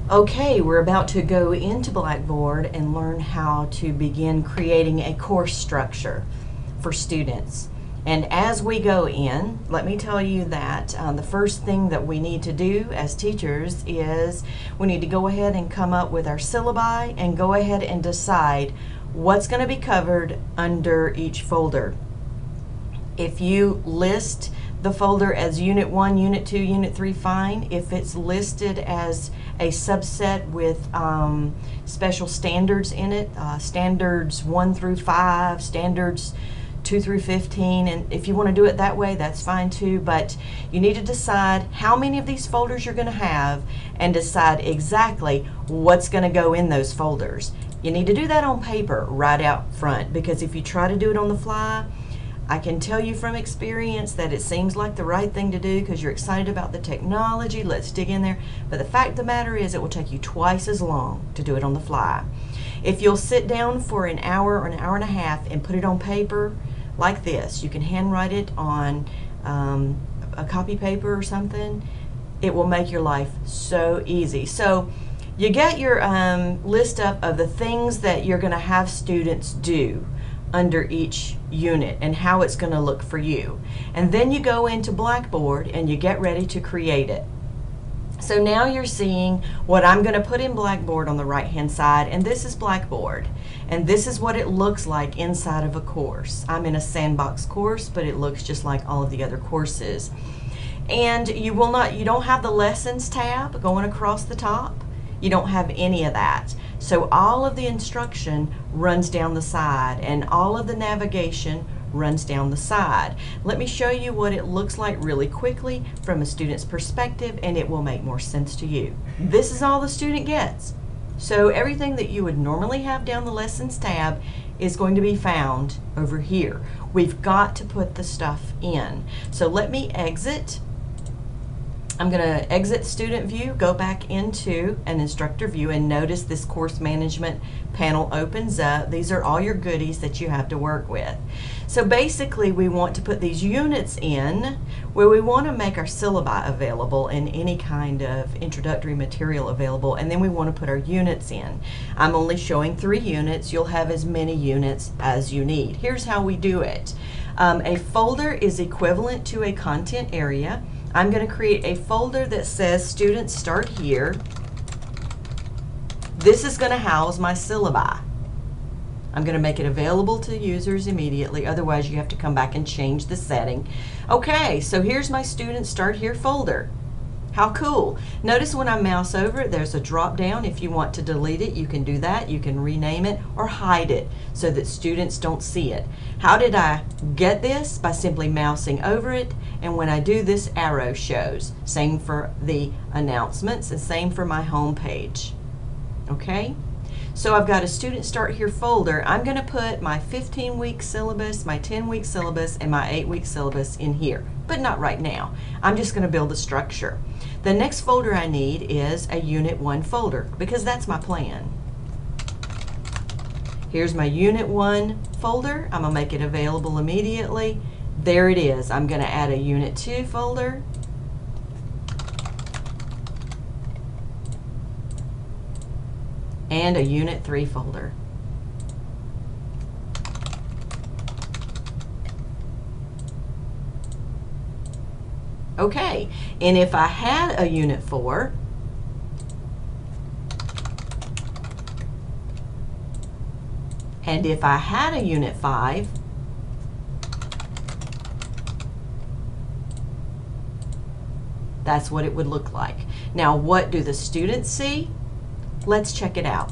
Okay, we're about to go into Blackboard and learn how to begin creating a course structure for students. And as we go in, let me tell you that the first thing that we need to do as teachers is we need to go ahead and come up with our syllabi and go ahead and decide what's going to be covered under each folder. If you list the folder as Unit 1, Unit 2, Unit 3, fine. If it's listed as a subset with special standards in it, standards 1 through 5, standards 2 through 15, and if you want to do it that way, that's fine too, but you need to decide how many of these folders you're going to have and decide exactly what's going to go in those folders. You need to do that on paper right out front, because if you try to do it on the fly, I can tell you from experience that it seems like the right thing to do because you're excited about the technology, let's dig in there, but the fact of the matter is it will take you twice as long to do it on the fly. If you'll sit down for an hour or an hour and a half and put it on paper like this, you can handwrite it on a copy paper or something, it will make your life so easy. So you get your list up of the things that you're going to have students do under each unit and how it's going to look for you. And then you go into Blackboard and you get ready to create it. So now you're seeing what I'm going to put in Blackboard on the right hand side, and this is Blackboard. And this is what it looks like inside of a course. I'm in a sandbox course, but it looks just like all of the other courses. And you don't have the lessons tab going across the top. You don't have any of that. So all of the instruction runs down the side and all of the navigation runs down the side. Let me show you what it looks like really quickly from a student's perspective, and it will make more sense to you. This is all the student gets. So everything that you would normally have down the lessons tab is going to be found over here. We've got to put the stuff in. So let me exit. I'm going to exit student view, go back into an instructor view, and notice this course management panel opens up. These are all your goodies that you have to work with. So basically we want to put these units in where we want to make our syllabi available and any kind of introductory material available, and then we want to put our units in. I'm only showing 3 units. You'll have as many units as you need. Here's how we do it. A folder is equivalent to a content area. I'm going to create a folder that says students start here. This is going to house my syllabi. I'm going to make it available to users immediately, otherwise you have to come back and change the setting. Okay, so here's my students start here folder. How cool. Notice when I mouse over it, there's a drop down. If you want to delete it, you can do that. You can rename it or hide it so that students don't see it. How did I get this? By simply mousing over it, and when I do this, arrow shows. Same for the announcements and same for my home page. Okay? So I've got a student start here folder. I'm going to put my 15-week syllabus, my 10-week syllabus, and my 8-week syllabus in here, but not right now. I'm just going to build a structure. The next folder I need is a Unit 1 folder, because that's my plan. Here's my Unit 1 folder. I'm going to make it available immediately. There it is. I'm going to add a Unit 2 folder. And a Unit 3 folder. Okay, and if I had a Unit 4, and if I had a Unit 5, that's what it would look like. Now, what do the students see? Let's check it out.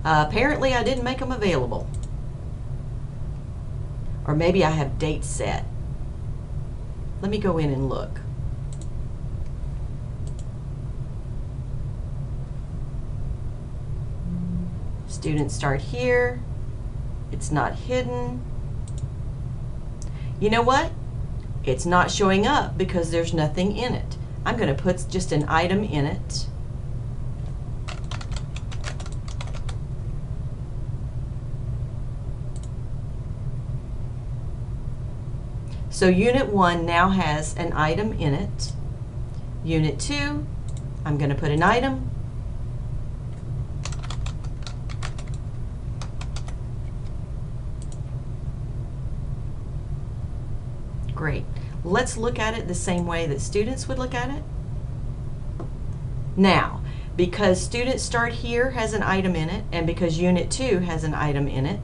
Apparently I didn't make them available. Or maybe I have dates set. Let me go in and look. Students start here. It's not hidden. You know what? It's not showing up because there's nothing in it. I'm going to put just an item in it. So Unit 1 now has an item in it. Unit 2, I'm going to put an item. Great. Let's look at it the same way that students would look at it. Now, because Student Start Here has an item in it, and because Unit 2 has an item in it,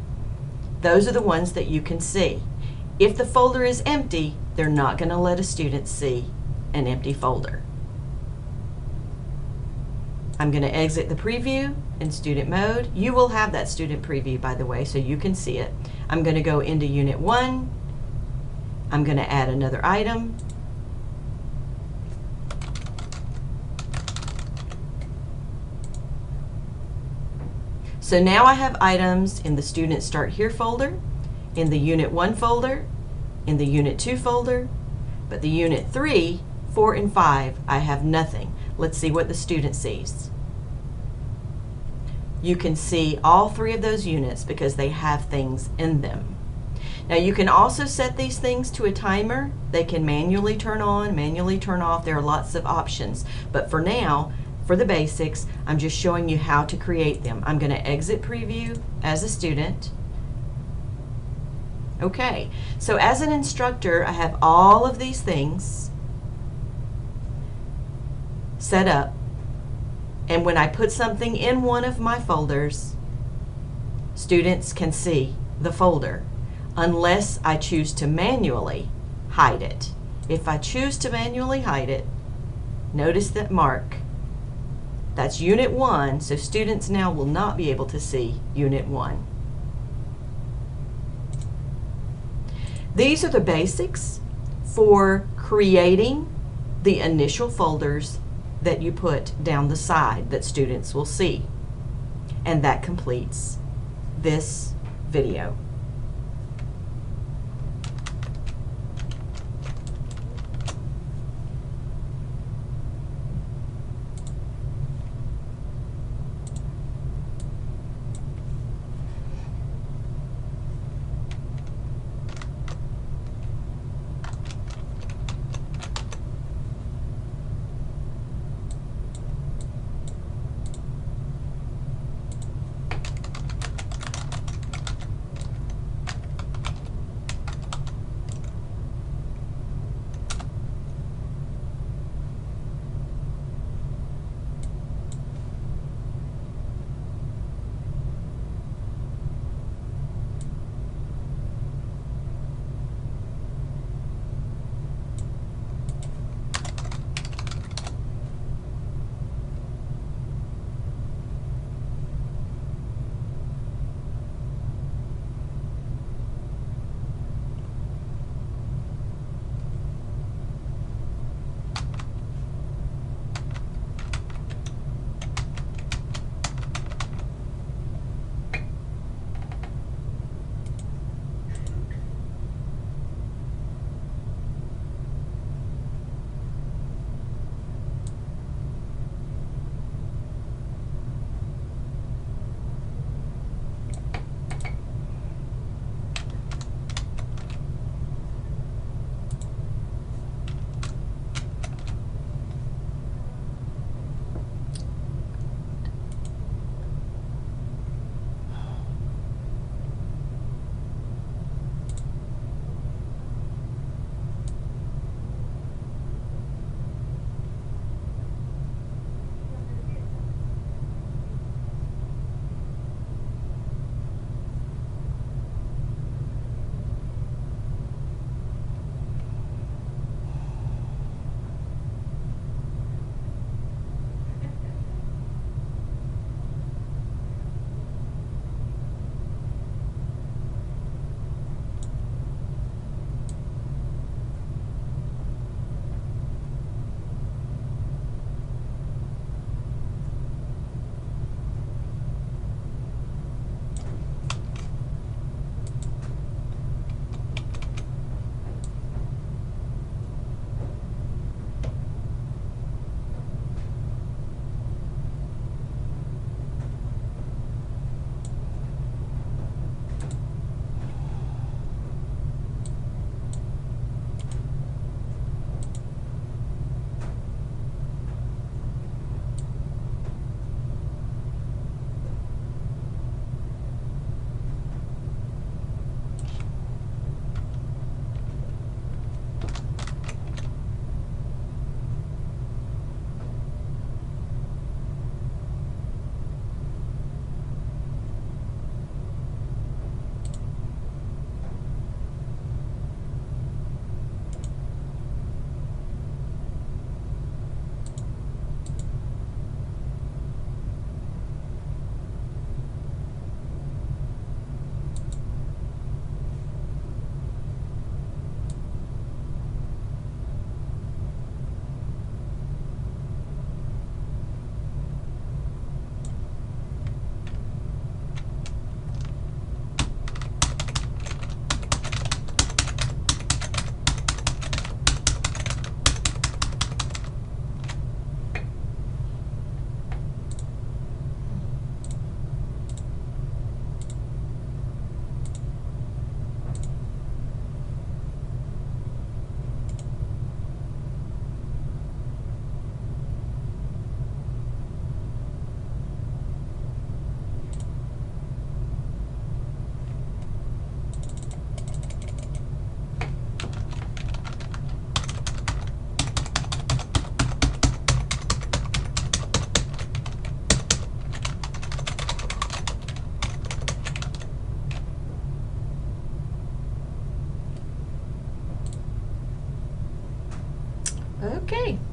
those are the ones that you can see. If the folder is empty, they're not going to let a student see an empty folder. I'm going to exit the preview in student mode. You will have that student preview, by the way, so you can see it. I'm going to go into Unit 1. I'm going to add another item. So now I have items in the Student Start Here folder, in the Unit 1 folder, in the Unit 2 folder, but the Unit 3, 4, and 5, I have nothing. Let's see what the student sees. You can see all 3 of those units because they have things in them. Now you can also set these things to a timer. They can manually turn on, manually turn off. There are lots of options. But for now, for the basics, I'm just showing you how to create them. I'm going to exit preview as a student. Okay, so as an instructor, I have all of these things set up. And when I put something in one of my folders, students can see the folder, unless I choose to manually hide it. If I choose to manually hide it, notice that mark. That's Unit 1, so students now will not be able to see Unit 1. These are the basics for creating the initial folders that you put down the side that students will see. And that completes this video. Okay.